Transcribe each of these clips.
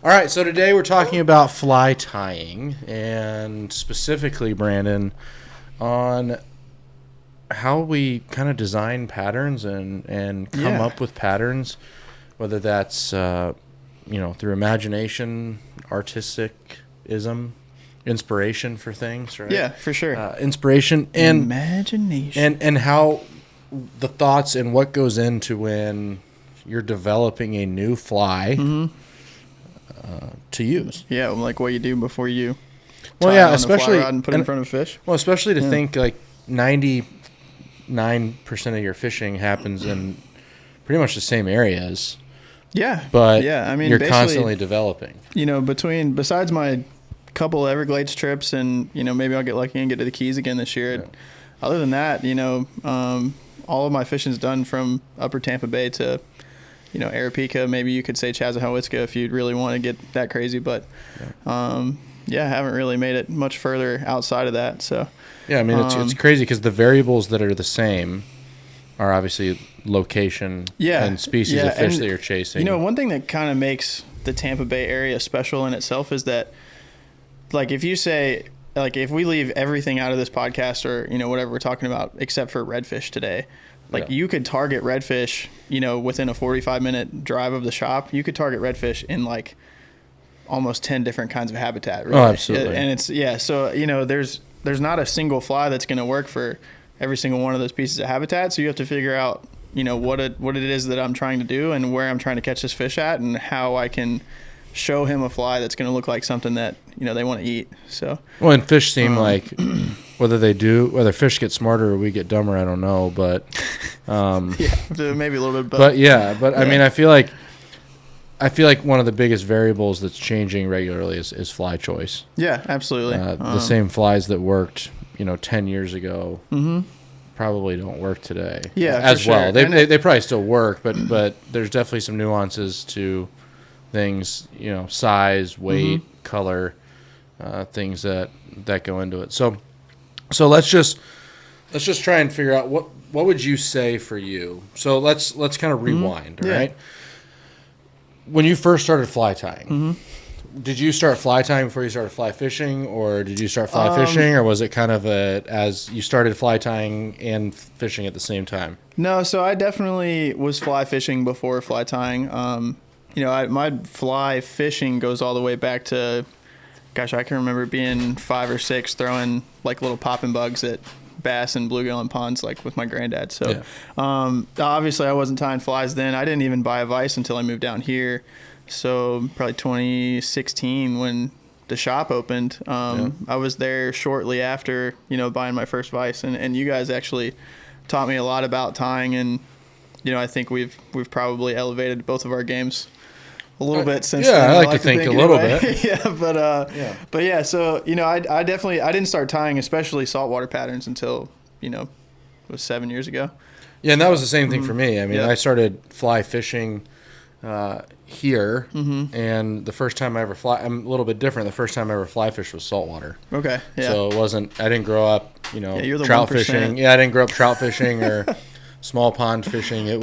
All right, so today we're talking about fly tying, and specifically, Brandon, on how we kind of design patterns and come up with patterns, whether that's through imagination, artisticism, inspiration for things, right? Yeah, for sure. Inspiration and imagination, and how the thoughts and what goes into when you're developing a new fly to use. Yeah, like what you do before you especially fly rod and put it in front of a fish. Well, especially to think like 99% of your fishing happens in pretty much the same areas. Yeah. But I mean, you're constantly developing. Besides my couple Everglades trips and, maybe I'll get lucky and get to the Keys again this year. Yeah. Other than that, all of my fishing's done from Upper Tampa Bay to, Arapaika. Maybe you could say Chassahowitzka if you'd really want to get that crazy. But, I haven't really made it much further outside of that. So, yeah, I mean, it's crazy because the variables that are the same are obviously location and species of fish that you're chasing. One thing that kind of makes the Tampa Bay area special in itself is that, like, if you say, like, if we leave everything out of this podcast or, whatever we're talking about except for redfish today, you could target redfish, within a 45-minute drive of the shop. You could target redfish in, like, almost 10 different kinds of habitat. Really. Oh, absolutely. And it's, so, there's not a single fly that's going to work for every single one of those pieces of habitat. So you have to figure out, what it is that I'm trying to do and where I'm trying to catch this fish at and how I can show him a fly that's going to look like something that, they want to eat. So, well, and fish seem like whether fish get smarter or we get dumber, I don't know, but maybe a little bit. But I mean, I feel like one of the biggest variables that's changing regularly is fly choice. Yeah, absolutely. The same flies that worked, 10 years ago probably don't work today. Yeah, as for well. Sure. They probably still work, but there's definitely some nuances to things, size, weight, color, things that go into it. So let's just try and figure out what would you say for you. So let's kind of rewind, all right? When you first started fly tying, did you start fly tying before you started fly fishing, or did you start fly fishing, or was it kind of as you started fly tying and fishing at the same time? No, so I definitely was fly fishing before fly tying. My fly fishing goes all the way back to, gosh, I can remember being 5 or 6 throwing like little popping bugs at bass and bluegill in ponds, like with my granddad. So, obviously I wasn't tying flies then. I didn't even buy a vise until I moved down here. So probably 2016 when the shop opened. I was there shortly after, buying my first vise, and you guys actually taught me a lot about tying, and I think we've probably elevated both of our games a little bit since then. I like to think a little bit. But yeah, so I didn't start tying, especially saltwater patterns, until it was 7 years ago. Yeah, and that was the same thing for me. I mean, I started fly fishing here, and the first time I ever I'm a little bit different. The first time I ever fly fished was saltwater. Okay, yeah. So I didn't grow up, you're the trout 1%. fishing. Yeah, I didn't grow up trout fishing or small pond fishing. It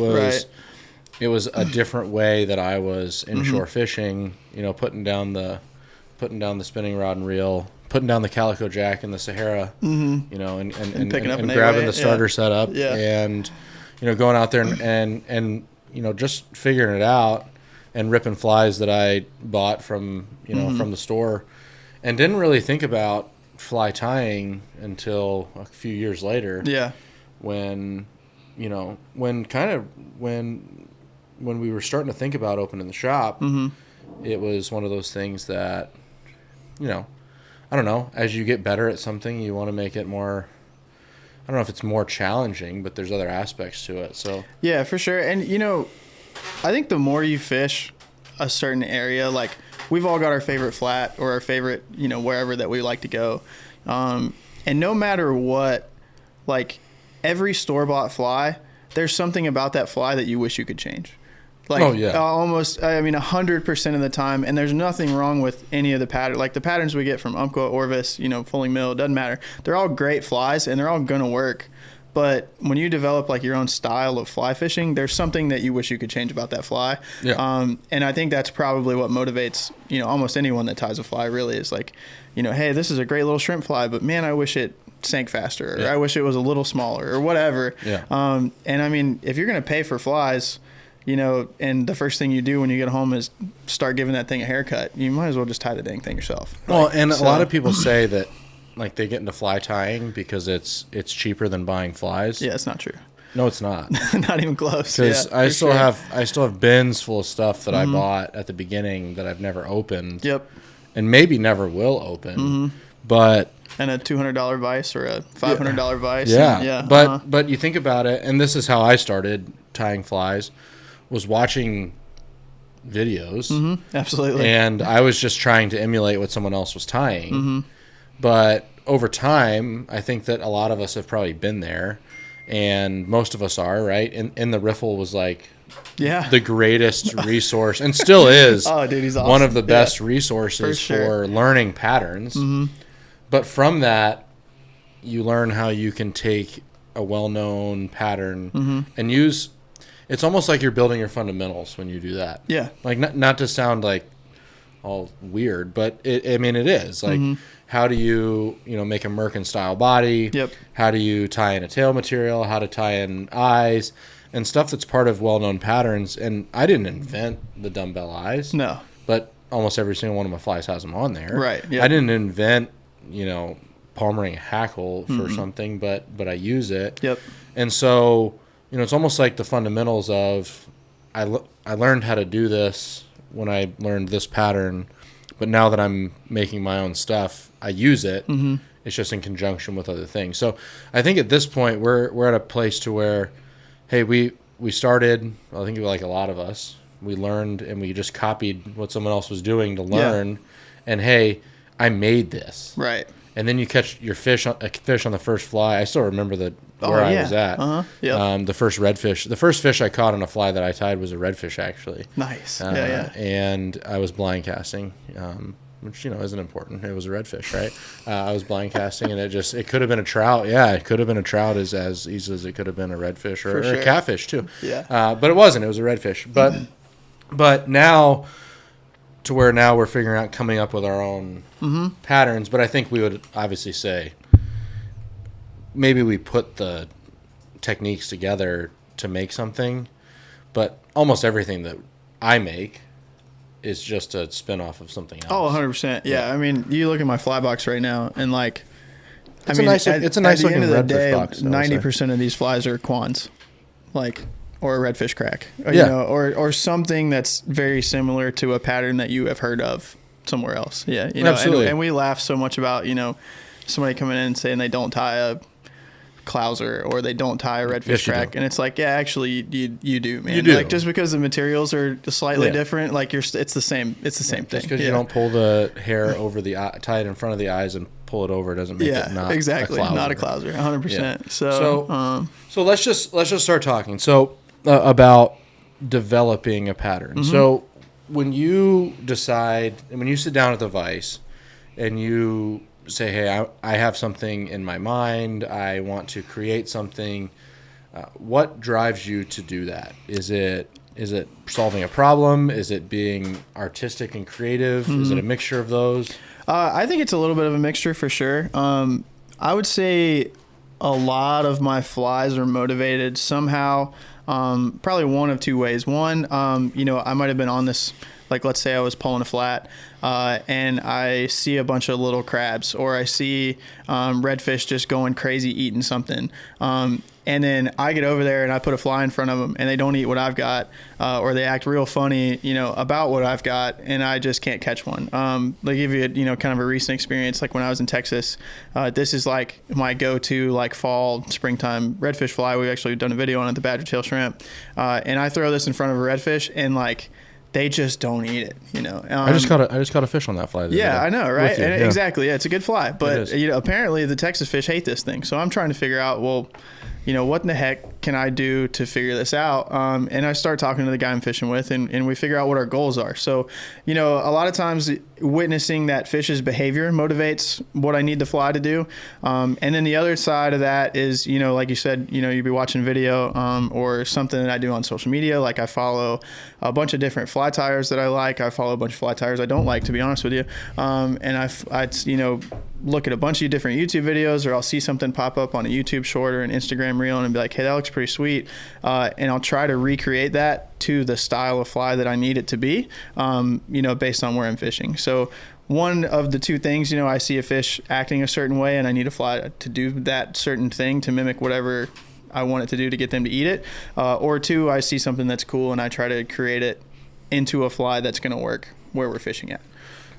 was a different way that I was inshore fishing. Putting down the spinning rod and reel, putting down the calico jack in the Sahara. And picking up and an grabbing A-way. the starter setup. Yeah. And going out there and just figuring it out and ripping flies that I bought from from the store, and didn't really think about fly tying until a few years later. Yeah. When we were starting to think about opening the shop, it was one of those things that, I don't know, as you get better at something, you want to make it more, I don't know if it's more challenging, but there's other aspects to it. So yeah, for sure. And, I think the more you fish a certain area, like we've all got our favorite flat or our favorite, wherever that we like to go. And no matter what, like every store-bought fly, there's something about that fly that you wish you could change. Like, almost, 100% of the time. And there's nothing wrong with any of the patterns. Like the patterns we get from Umpqua, Orvis, Fulling Mill, doesn't matter. They're all great flies and they're all going to work. But when you develop like your own style of fly fishing, there's something that you wish you could change about that fly. Yeah. And I think that's probably what motivates, almost anyone that ties a fly really is like, hey, this is a great little shrimp fly, but man, I wish it sank faster, or I wish it was a little smaller, or whatever. Yeah. And I mean, if you're going to pay for flies, and the first thing you do when you get home is start giving that thing a haircut, you might as well just tie the dang thing yourself. Well, and a lot of people say that like they get into fly tying because it's cheaper than buying flies. Yeah, it's not true. No, it's not. Not even close. Because I still have bins full of stuff that I bought at the beginning that I've never opened. Yep. And maybe never will open. But and a $200 vise or a $500 vise. Yeah. But you think about it, and this is how I started tying flies, was watching videos. Absolutely. And I was just trying to emulate what someone else was tying. But over time, I think that a lot of us have probably been there, and most of us are, right? And the riffle was like the greatest resource, and still is dude, he's awesome. one of the best resources for learning patterns. But from that, you learn how you can take a well-known pattern and use. It's almost like you're building your fundamentals when you do that. Yeah. Like not to sound like all weird, but it is like how do you make a Merkin style body? Yep. How do you tie in a tail material? How to tie in eyes and stuff that's part of well-known patterns. And I didn't invent the dumbbell eyes. No. But almost every single one of my flies has them on there. Right. Yep. I didn't invent palm ring hackle for something, but I use it. Yep. And so it's almost like the fundamentals of I learned how to do this when I learned this pattern, but now that I'm making my own stuff, I use it. It's just in conjunction with other things. So I think at this point we're at a place to where, hey, we started. I think like a lot of us, we learned and we just copied what someone else was doing to learn. And hey, I made this. Right. And then you catch your fish on the first fly. I still remember where I was at. The first redfish. The first fish I caught on a fly that I tied was a redfish, actually. Nice. And I was blind casting, which isn't important. It was a redfish, right? I was blind casting, and it could have been a trout. Yeah, it could have been a trout as easy as it could have been a redfish or a catfish too. Yeah. But it wasn't. It was a redfish. But now, to where now we're figuring out coming up with our own patterns. But I think we would obviously say maybe we put the techniques together to make something, but almost everything that I make is just a spin-off of something else. Oh, 100%. Yeah. I mean, you look at my fly box right now, and like, it's a nice looking redfish box. 90% of these flies are quans, like, or a redfish crack, or something that's very similar to a pattern that you have heard of somewhere else. Yeah, absolutely. And we laugh so much about somebody coming in and saying they don't tie a clouser or they don't tie a redfish crack, and it's like, yeah, actually you do, man. You do. Like, just because the materials are slightly different, like it's the same thing. Just because you don't pull the hair over the eye, tie it in front of the eyes and pull it over doesn't make it not exactly a clouser. Not a clouser, 100%. Yeah. So let's just start talking. So about developing a pattern. So when you decide, and when you sit down at the vise and you say, hey, I have something in my mind, I want to create something, what drives you to do that? Is it solving a problem? Is it being artistic and creative? Is it a mixture of those? I think it's a little bit of a mixture for sure. I would say a lot of my flies are motivated somehow, probably one of two ways. One, I might have been on this, like, let's say I was pulling a flat, and I see a bunch of little crabs, or I see redfish just going crazy eating something. And then I get over there and I put a fly in front of them and they don't eat what I've got, or they act real funny, about what I've got, and I just can't catch one. They give you, kind of a recent experience. Like when I was in Texas, this is like my go-to, like fall, springtime redfish fly. We've actually done a video on it, the badger tail shrimp. And I throw this in front of a redfish and like, they just don't eat it, I just caught a fish on that fly. Yeah, I know, right? And exactly. Yeah, it's a good fly, but apparently the Texas fish hate this thing. So I'm trying to figure out, well, what in the heck can I do to figure this out? And I start talking to the guy I'm fishing with, and we figure out what our goals are. So, you know, a lot of times witnessing that fish's behavior motivates what I need the fly to do. And then the other side of that is, you know, like you said, you know, you'd be watching video or something that I do on social media. Like I follow a bunch of different fly tires that I like. I follow a bunch of fly tires I don't like, to be honest with you. And I'd, you know, look at a bunch of different YouTube videos, or I'll see something pop up on a YouTube short or an Instagram reel and be like, hey, that looks pretty sweet. And I'll try to recreate that to the style of fly that I need it to be, you know, based on where I'm fishing. So one of the two things, you know, I see a fish acting a certain way and I need a fly to do that certain thing to mimic whatever I want it to do to get them to eat it. Or two, I see something that's cool and I try to create it into a fly that's going to work where we're fishing at.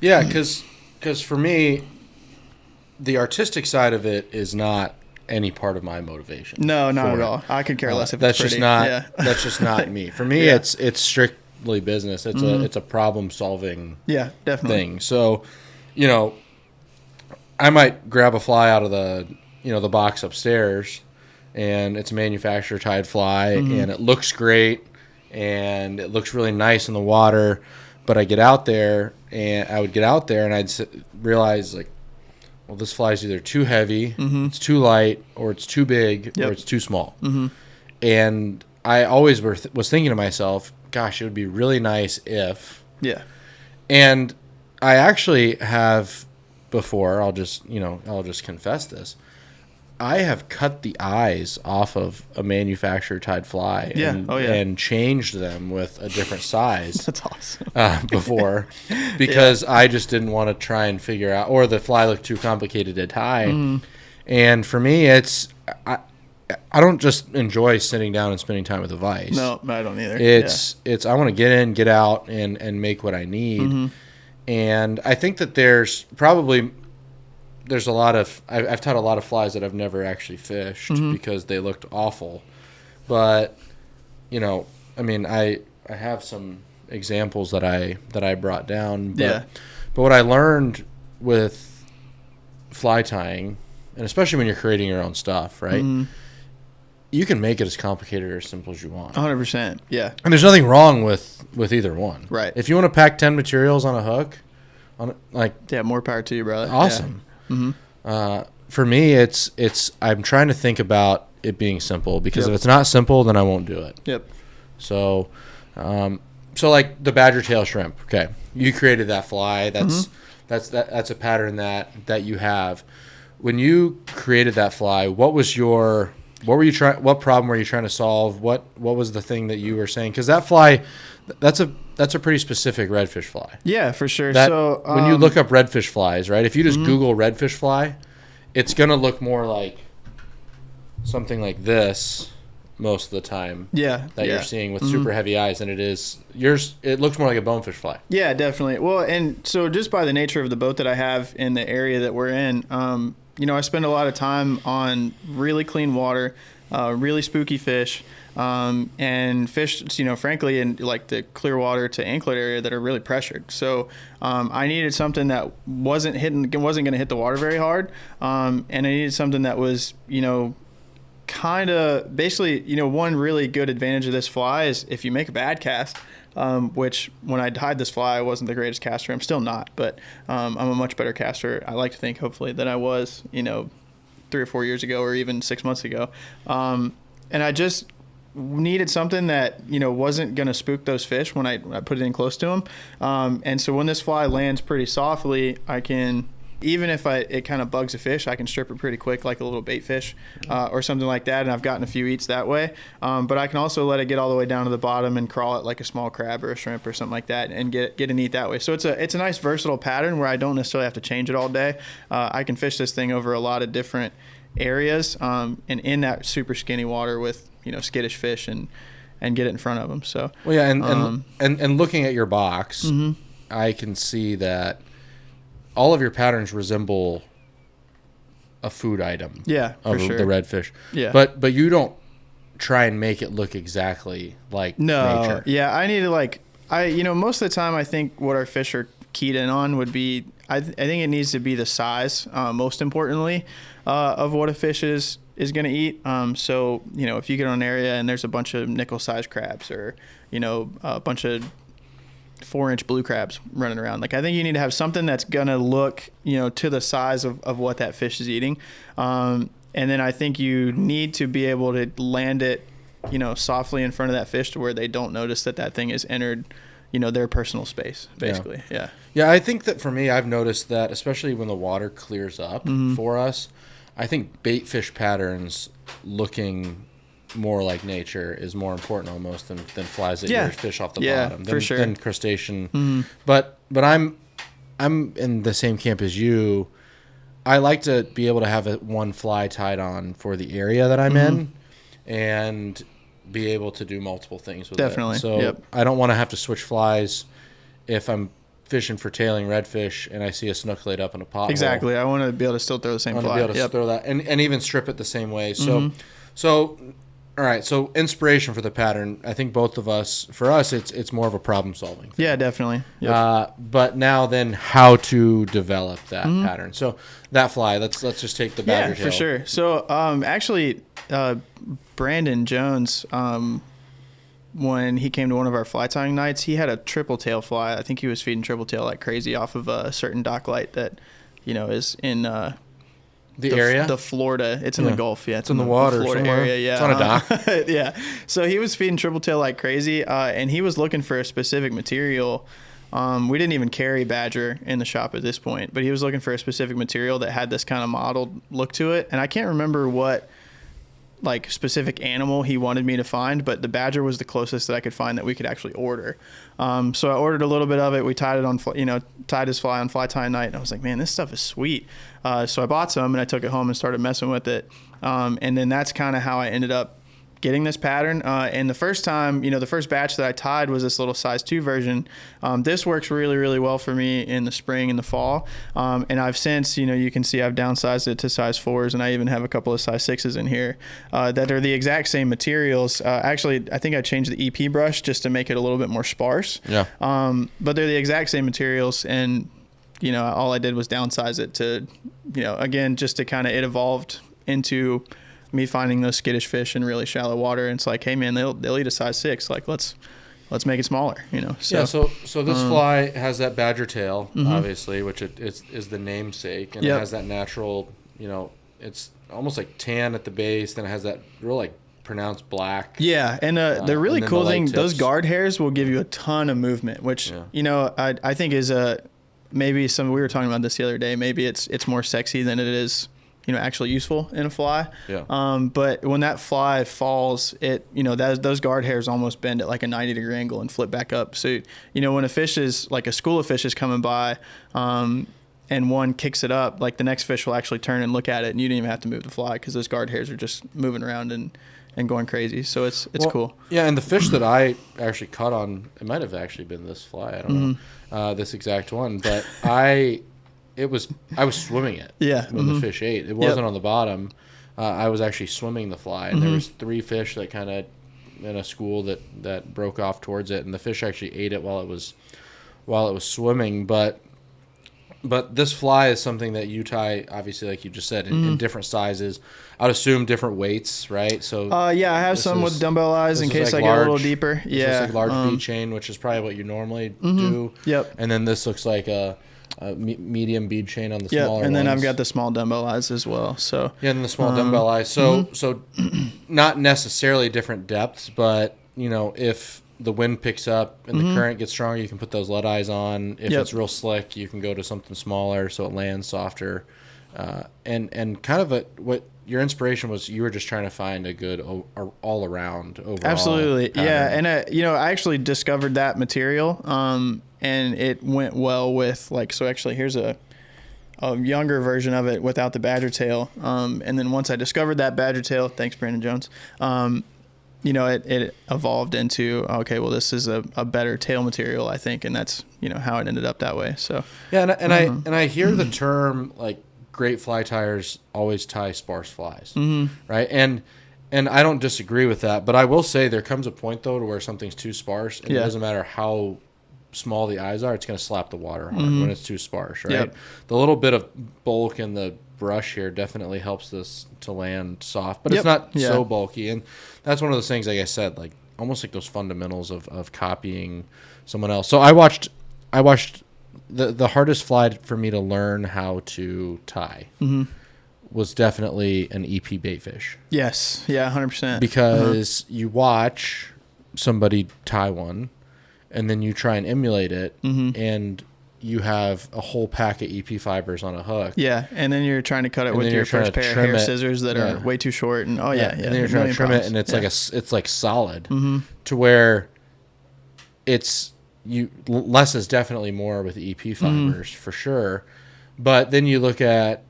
Yeah, because for me, the artistic side of it is not any part of my motivation. No, not at all. I could care less if that's it's pretty. That's just not me. For me, Yeah. it's strictly business. It's a problem solving definitely thing. So, you know, I might grab a fly out of the box upstairs, and it's a manufacturer tied fly, and it looks great, and it looks really nice in the water. But I would get out there, and I'd realize, like, well, this fly is either too heavy, it's too light, or it's too big, or it's too small. And I always was thinking to myself, gosh, it would be really nice if. Yeah. And I actually have before, I'll just confess this. I have cut the eyes off of a manufacturer tied fly and changed them with a different size. That's awesome. Before, because I just didn't want to try and figure out, or the fly looked too complicated to tie. And for me, it's I don't just enjoy sitting down and spending time with a vise. No, I don't either. It's I want to get in, get out, and make what I need. And I think that there's a lot of I've taught a lot of flies that I've never actually fished because they looked awful. But, you know, I mean, I have some examples that I brought down. But what I learned with fly tying, and especially when you're creating your own stuff, right? You can make it as complicated or as simple as you want. 100%. Yeah. And there's nothing wrong with either one. Right. If you want to pack 10 materials on a hook, more power to you, brother. Awesome. For me, it's I'm trying to think about it being simple, because if it's not simple, then I won't do it. Yep. So, like the badger tail shrimp. Okay, you created that fly. That's a pattern that you have. When you created that fly, what problem were you trying to solve? What was the thing that you were saying? Because that fly, that's a pretty specific redfish fly. Yeah, for sure. So when you look up redfish flies, right? If you just Google redfish fly, it's gonna look more like something like this most of the time. That you're seeing with super heavy eyes, and it is yours. It looks more like a bonefish fly. Yeah, definitely. Well, and so just by the nature of the boat that I have in the area that we're in, you know, I spend a lot of time on really clean water, really spooky fish, and fish, you know, frankly, in like the Clearwater to Anklet area that are really pressured. So I needed something that wasn't going to hit the water very hard, and I needed something that was, you know, kind of basically, you know, one really good advantage of this fly is if you make a bad cast, which when I tied this fly, I wasn't the greatest caster. I'm still not, but I'm a much better caster, I like to think, hopefully, than I was, you know, 3 or 4 years ago or even 6 months ago. And I just needed something that, you know, wasn't going to spook those fish when I put it in close to them. And so when this fly lands pretty softly, I can, even if it kind of bugs a fish, I can strip it pretty quick, like a little bait fish or something like that. And I've gotten a few eats that way. But I can also let it get all the way down to the bottom and crawl it like a small crab or a shrimp or something like that and get an eat that way. So it's a nice versatile pattern where I don't necessarily have to change it all day. I can fish this thing over a lot of different areas and in that super skinny water with, you know, skittish fish and get it in front of them. So well, yeah, and looking at your box, I can see that all of your patterns resemble a food item. Yeah, of for sure. The redfish. Yeah, but you don't try and make it look exactly like nature. Yeah, I need to you know, most of the time I think what our fish are keyed in on would be I think it needs to be the size, most importantly, of what a fish is is going to eat. So, if you get on an area and there's a bunch of nickel-sized crabs or, a bunch of 4-inch blue crabs running around, like I think you need to have something that's going to look, to the size of what that fish is eating. And then I think you need to be able to land it, softly in front of that fish to where they don't notice that thing has entered, their personal space, basically. Yeah. Yeah, I think that for me, I've noticed that, especially when the water clears up for us, I think bait fish patterns looking more like nature is more important almost than flies that you fish off the bottom. For sure. Than crustacean. But I'm in the same camp as you. I like to be able to have one fly tied on for the area that I'm in and be able to do multiple things with it. So I don't want to have to switch flies if I'm fishing for tailing redfish and I see a snook laid up in a pothole. Exactly. I want to be able to still throw the same fly. I want to be able to throw that and even strip it the same way. So all right. So inspiration for the pattern. I think both of us, for us, it's more of a problem solving thing. Yeah, definitely. Yep. But now then, how to develop that pattern? So that fly. Let's just take the badger tail. For sure. So actually, Brandon Jones, when he came to one of our fly tying nights, he had a triple tail fly. I think he was feeding triple tail like crazy off of a certain dock light that, is in the area, the Florida. It's in the Gulf. Yeah, it's in the water. Florida somewhere. area. Yeah, it's on a dock. Yeah. So he was feeding triple tail like crazy, and he was looking for a specific material. We didn't even carry badger in the shop at this point, but he was looking for a specific material that had this kind of mottled look to it, and I can't remember what like specific animal he wanted me to find, but the badger was the closest that I could find that we could actually order. So I ordered a little bit of it. We tied it on, tied his fly on fly tying night, and I was like, man, this stuff is sweet. So I bought some and I took it home and started messing with it. And then that's kind of how I ended up getting this pattern. And the first time, the first batch that I tied was this little size 2 version. This works really, really well for me in the spring and the fall. And I've since, you can see I've downsized it to size 4s, and I even have a couple of size 6s in here that are the exact same materials. Actually, I think I changed the EP brush just to make it a little bit more sparse. Yeah. But they're the exact same materials, and, all I did was downsize it to, again, just to kind of, it evolved into me finding those skittish fish in really shallow water, and it's like, hey man, they'll eat a size 6. Like let's make it smaller, So, yeah. So this fly has that badger tail, obviously, which is the namesake, and it has that natural, it's almost like tan at the base. Then it has that real like pronounced black. Yeah, and the really cool thing, those guard hairs will give you a ton of movement, which I think is maybe we were talking about this the other day. Maybe it's more sexy than it is, actually useful in a fly. Yeah. But when that fly falls, those guard hairs almost bend at like a 90-degree angle and flip back up. So, when a fish is like a school of fish is coming by, and one kicks it up, like the next fish will actually turn and look at it, and you didn't even have to move the fly because those guard hairs are just moving around and going crazy. So it's cool. Yeah. And the fish that I actually caught on, it might have actually been this fly. I don't know, this exact one, but I was swimming it when the fish ate. It wasn't on the bottom. I was actually swimming the fly, and there was 3 fish that kind of in a school that broke off towards it, and the fish actually ate it while it was swimming. But this fly is something that you tie, obviously, like you just said, in different sizes. I'd assume different weights, right? So I have some with dumbbell eyes in case I get a little deeper. This looks like large bead chain, which is probably what you normally do. Yep. And then this looks like a medium bead chain on the smaller and then ones. I've got the small dumbbell eyes as well. So and the small dumbbell eyes. So not necessarily different depths, but if the wind picks up and the current gets stronger, you can put those lead eyes on. If it's real slick, you can go to something smaller so it lands softer. And kind of what your inspiration was, you were just trying to find a good all around overall. Absolutely, pattern. yeah. And I actually discovered that material, and it went well with so actually here's a younger version of it without the badger tail. And then once I discovered that badger tail, thanks Brandon Jones. It evolved into, okay, well, this is a better tail material, I think, and that's how it ended up that way. So yeah, and I hear the term like great fly tiers always tie sparse flies, right? And I don't disagree with that, but I will say there comes a point though to where something's too sparse, and it doesn't matter how small the eyes are, it's going to slap the water hard when it's too sparse, right? Yep. The little bit of bulk in the brush here definitely helps this to land soft, but Yep. it's not Yeah. so bulky. And that's one of those things, like I said, like almost like those fundamentals of copying someone else. So I watched the hardest fly for me to learn how to tie was definitely an EP baitfish. Yes. Yeah. 100%. Because you watch somebody tie one, and then you try and emulate it, and you have a whole pack of EP fibers on a hook. Yeah, and then you're trying to cut it And with then your you're trying first to pair of trim hair it. scissors that Yeah. are way too short, and And then you're trying to trim it, and it's it's like solid to where it's less is definitely more with EP fibers for sure. But then you look at,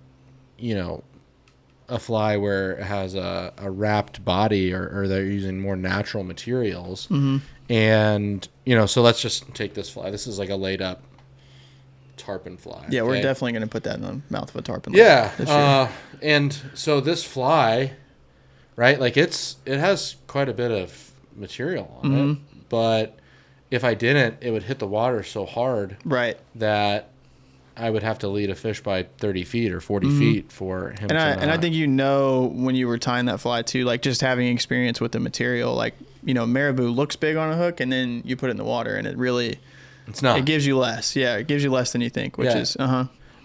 a fly where it has a wrapped body or they're using more natural materials. And, so let's just take this fly. This is like a laid up tarpon fly. Yeah, we're okay? definitely going to put that in the mouth of a tarpon. Yeah. this year. And so this fly, right, like it has quite a bit of material on it. But if I didn't, it would hit the water so hard Right. that I would have to lead a fish by 30 feet or 40 feet for him And I think when you were tying that fly too, like just having experience with the material, like, marabou looks big on a hook, and then you put it in the water, and it's not. It gives you less. Yeah, it gives you less than you think, which is,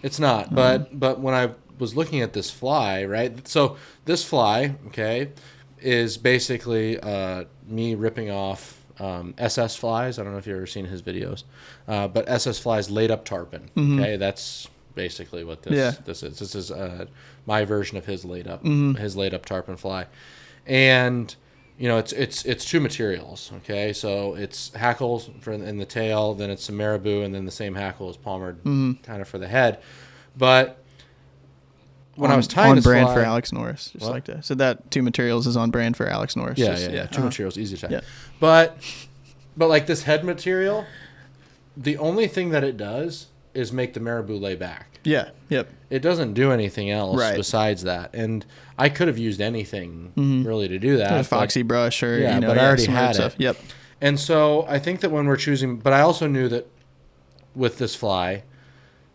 It's not. But when I was looking at this fly, right? So this fly, okay, is basically me ripping off SS flies. I don't know if you've ever seen his videos, but SS flies laid up tarpon. Okay, that's basically what this is. This is my version of his laid up tarpon fly, and it's two materials. Okay, so it's hackles in the tail, then it's some marabou, and then the same hackle is palmered kind of for the head. But when I was tying on this brand fly, for Alex Norris, just like that. So that two materials is on brand for Alex Norris. Yeah. Two materials, easy to tie. Yeah. But like this head material, the only thing that it does is make the marabou lay back. Yeah. Yep. It doesn't do anything else Right. besides that. And I could have used anything really to do that. A foxy brush or but I already some other had stuff. it. Yep. And so I think that when we're choosing, but I also knew that with this fly,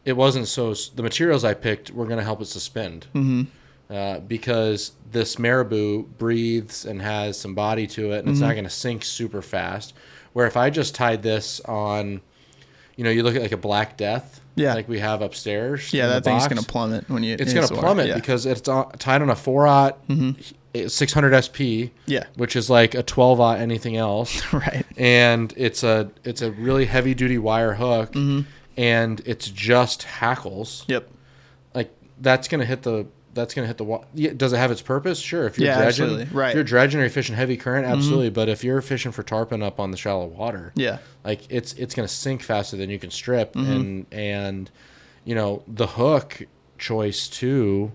it wasn't the materials I picked were going to help it suspend. Because this marabou breathes and has some body to it, and it's not going to sink super fast. Where if I just tied this on, you look at like a Black Death, like we have upstairs. Yeah, in that the thing's box, going to plummet when you. It's going to plummet because it's tied on a 4/0 600 SP, which is like a 12/0 anything else, Right. And it's a really heavy duty wire hook, and it's just hackles. Yep. Like that's going to hit the water. Does it have its purpose? Sure. If you're dredging, absolutely. Right. If you're dredging or you're fishing heavy current, absolutely. But if you're fishing for tarpon up on the shallow water, like it's going to sink faster than you can strip, and the hook choice too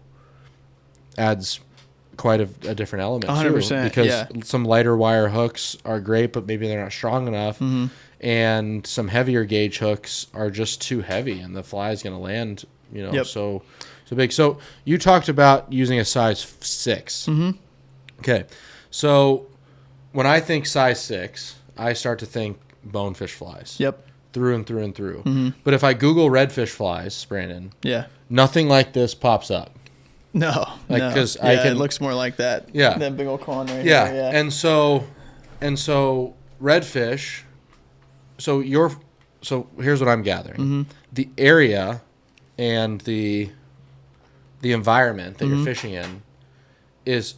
adds quite a different element 100%, too, because some lighter wire hooks are great, but maybe they're not strong enough, and some heavier gauge hooks are just too heavy, and the fly is going to land, so big. So you talked about using a size 6. Okay, so when I think size 6, I start to think bonefish flies. Yep. Through and through and through. But if I Google redfish flies, Brandon, nothing like this pops up. No, because it looks more like that. Yeah, that big old con right here. Yeah, and so redfish. So here's what I'm gathering: the area and the environment that you're fishing in is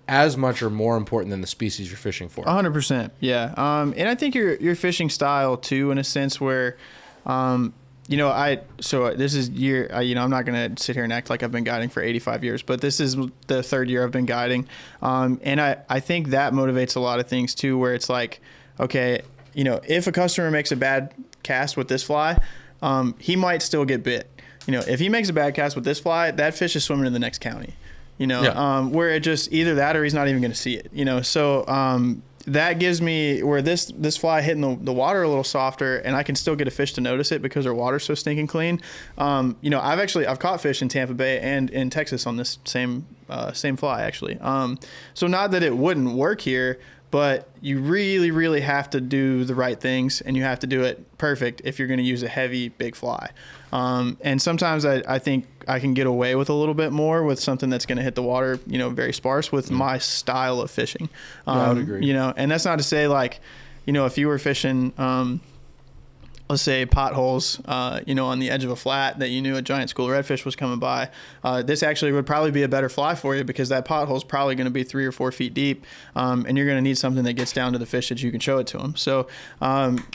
as much or more important than the species you're fishing for. 100%. Yeah. And I think your fishing style too, in a sense where, this is year, I'm not going to sit here and act like I've been guiding for 85 years, but this is the third year I've been guiding. And I think that motivates a lot of things too, where it's like, okay, if a customer makes a bad cast with this fly, he might still get bit. If he makes a bad cast with this fly, that fish is swimming in the next county, where it just either that or he's not even going to see it, so that gives me where this fly hitting the water a little softer, and I can still get a fish to notice it because our water's so stinking clean. I've caught fish in Tampa Bay and in Texas on this same fly actually. So not that it wouldn't work here, but you really, really have to do the right things, and you have to do it perfect if you're going to use a heavy, big fly. And sometimes I think I can get away with a little bit more with something that's going to hit the water, very sparse with my style of fishing. I would agree. And that's not to say like, if you were fishing, let's say potholes, on the edge of a flat that you knew a giant school of redfish was coming by, this actually would probably be a better fly for you, because that pothole is probably going to be 3 or 4 feet deep, and you're going to need something that gets down to the fish that you can show it to them. So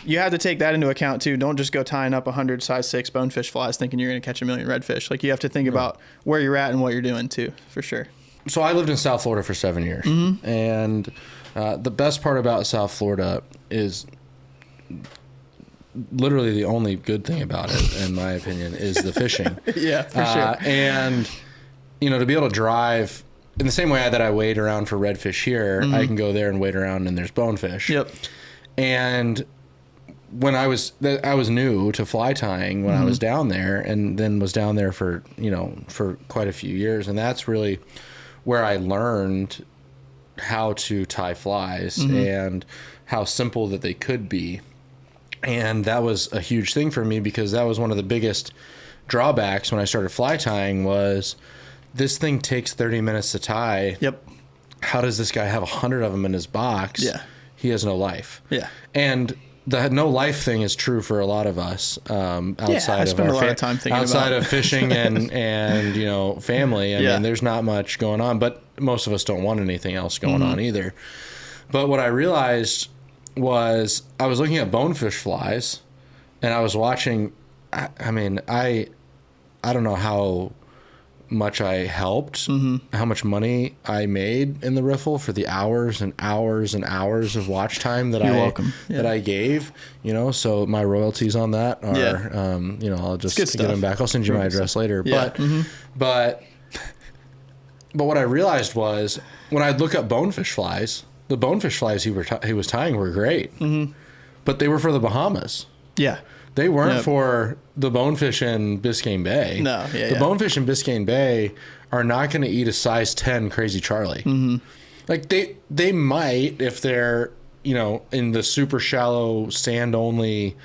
you have to take that into account too. Don't just go tying up 100 size 6 bonefish flies thinking you're going to catch a million redfish. Like, you have to think about where you're at and what you're doing too, for sure. So I lived in South Florida for 7 years, and the best part about South Florida is literally the only good thing about it, in my opinion, is the fishing. Yeah, for sure. And, to be able to drive in the same way that I wade around for redfish here, I can go there and wade around and there's bonefish. Yep. And when I was new to fly tying when I was down there, and then was down there for quite a few years. And that's really where I learned how to tie flies and how simple that they could be. And that was a huge thing for me, because that was one of the biggest drawbacks when I started fly tying was, this thing takes 30 minutes to tie. Yep. How does this guy have 100 of them in his box? Yeah. He has no life. Yeah. And the no life thing is true for a lot of us, outside of our outside of fishing and family. I mean, there's not much going on, but most of us don't want anything else going on either. But what I realized was, I was looking at bonefish flies, and I was watching. I mean, I don't know how much I helped, how much money I made in the riffle for the hours and hours and hours of watch time that that I gave. So my royalties on that are, I'll just get them back. I'll send you my address later. Yeah. But what I realized was, when I'd look up bonefish flies, the bonefish flies he was tying were great, but they were for the Bahamas. Yeah. They weren't for the bonefish in Biscayne Bay. No, the bonefish in Biscayne Bay are not going to eat a size 10 Crazy Charlie. Like, they might if they're, in the super shallow sand only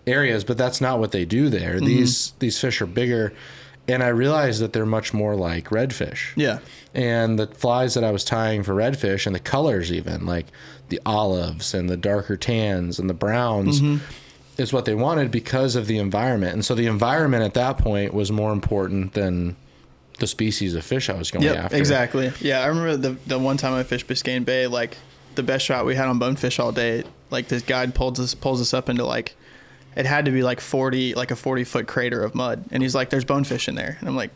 areas, but that's not what they do there. These fish are bigger. And I realized that they're much more like redfish. Yeah. And the flies that I was tying for redfish, and the colors even, like the olives and the darker tans and the browns, is what they wanted because of the environment. And so the environment at that point was more important than the species of fish I was going after. Exactly. Yeah, I remember the one time I fished Biscayne Bay, like the best shot we had on bonefish all day, like this guide pulls us up into like, it had to be like a 40-foot crater of mud. And he's like, there's bonefish in there. And I'm like,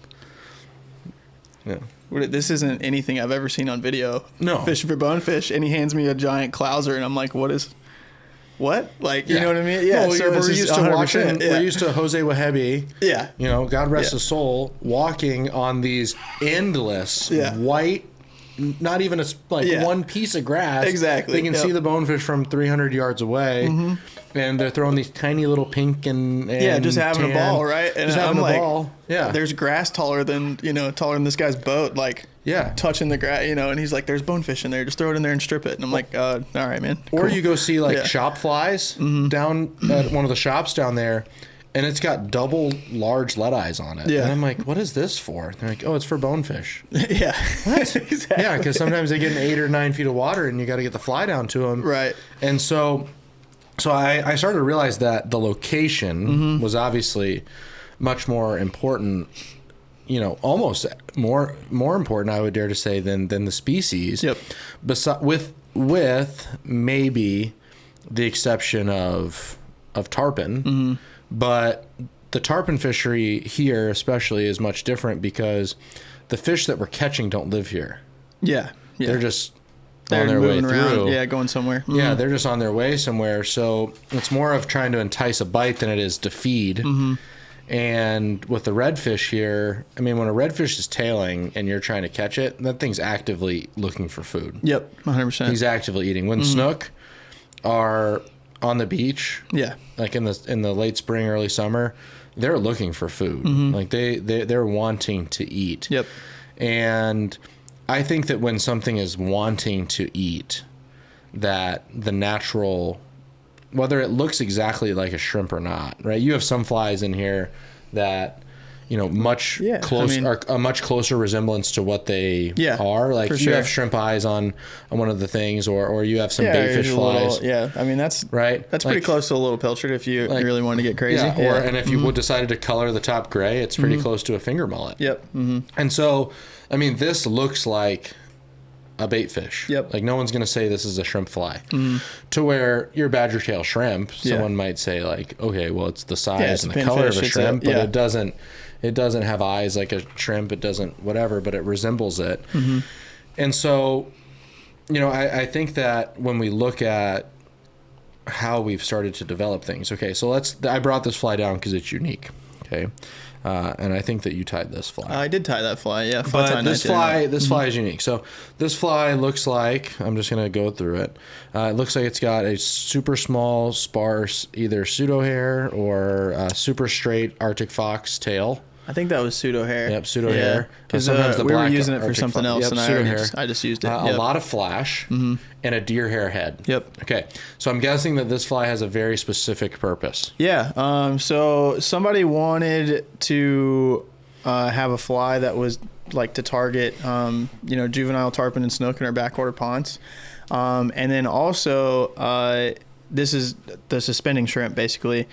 this isn't anything I've ever seen on video. No. Fishing for bonefish. And he hands me a giant clouser, and I'm like, what? Like, you know what I mean? Yeah. Well, so we're used to watching, we're used to Jose Wahebi. Yeah. God rest his soul, walking on these endless white, not even one piece of grass. Exactly. They can see the bonefish from 300 yards away. And they're throwing these tiny little pink and just having a ball, right? And just having a ball. Yeah. There's grass taller than this guy's boat, like touching the grass, and he's like, there's bonefish in there, just throw it in there and strip it. And I'm like, all right, man. Or cool. You go see shop flies down at one of the shops down there, and it's got double large lead eyes on it. Yeah. And I'm like, what is this for? They're like, oh, it's for bonefish. Yeah. What? Exactly. Yeah, because sometimes they get in 8 or 9 feet of water, and you got to get the fly down to them. Right. And so I started to realize that the location was obviously much more important, almost more important, I would dare to say, than the species. Yep. With maybe the exception of tarpon, but the tarpon fishery here especially is much different, because the fish that we're catching don't live here. Yeah. They're just on their way through. Yeah, going somewhere. Yeah, they're just on their way somewhere. So it's more of trying to entice a bite than it is to feed. And with the redfish here, I mean, when a redfish is tailing and you're trying to catch it, that thing's actively looking for food. Yep, 100%. He's actively eating. When snook are on the beach, like in the late spring, early summer, they're looking for food. Like they're wanting to eat. Yep. And I think that when something is wanting to eat, that the natural, whether it looks exactly like a shrimp or not, right? You have some flies in here that, you know, are a much closer resemblance to what they are. Like you have shrimp eyes on one of the things, or you have some baitfish flies. I mean, that's right. That's pretty close to a little pilchard if you really want to get crazy. Yeah. And if you decided to color the top gray, it's pretty close to a finger mullet. Yep. And so, I mean, this looks like a baitfish. Yep. Like no one's going to say this is a shrimp fly. To where your badger tail shrimp, someone might say like, okay, well, it's the size and the color of a shrimp, but it doesn't have eyes like a shrimp. It doesn't whatever, but it resembles it. And so, you know, I think that when we look at how we've started to develop things, okay, so I brought this fly down because it's unique. Okay. And I think that you tied this fly. I did tie that fly, yeah. But this fly is unique. So this fly looks like, I'm just going to go through it. It looks like it's got a super small, sparse, either pseudo hair or super straight Arctic fox tail. I think that was pseudo hair. Yep, pseudo hair. Because we were using it for something else, and I just used it. A lot of flash and a deer hair head. Yep. Okay, so I'm guessing that this fly has a very specific purpose. Yeah. So somebody wanted to have a fly that was like to target, juvenile tarpon and snook in our backwater ponds, and then also. This is the suspending shrimp, basically,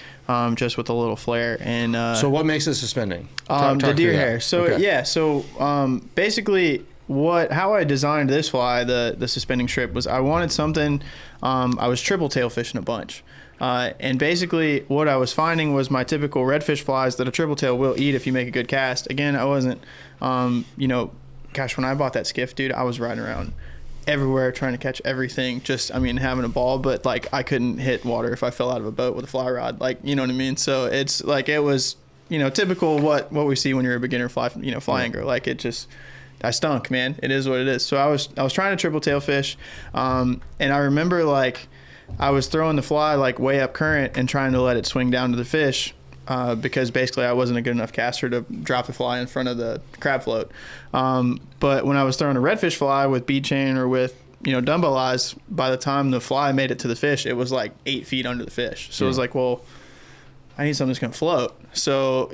just with a little flare. And so what makes it suspending? The deer hair. So basically, how I designed this fly, the suspending shrimp, was I wanted something. I was triple tail fishing a bunch, and basically what I was finding was my typical redfish flies that a triple tail will eat if you make a good cast. Again, I wasn't, when I bought that skiff, dude, I was riding around everywhere trying to catch everything, having a ball, but like I couldn't hit water if I fell out of a boat with a fly rod, like, you know what I mean? So it's like, it was, typical what we see when you're a beginner fly angler. Like I stunk, man. It is what it is. So I was trying to triple tail fish, and I remember like I was throwing the fly like way up current and trying to let it swing down to the fish, because basically I wasn't a good enough caster to drop the fly in front of the crab float. But when I was throwing a redfish fly with bead chain or with, dumbbell eyes, by the time the fly made it to the fish, it was like 8 feet under the fish. So it was like, well, I need something that's going to float. So,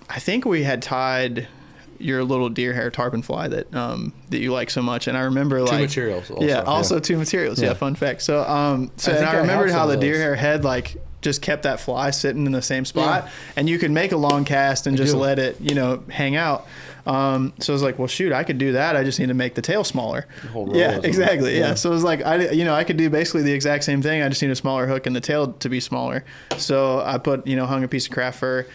I think we had tied your little deer hair tarpon fly that you like so much. And I remember two materials also. Two materials. Yeah. Fun fact. So, and I remembered how the deer hair head, like, just kept that fly sitting in the same spot, and you could make a long cast and just let it, hang out. So I was like, well, shoot, I could do that. I just need to make the tail smaller. Yeah, exactly. Yeah. So it was like, I could do basically the exact same thing. I just need a smaller hook and the tail to be smaller. So I put, hung a piece of craft fur,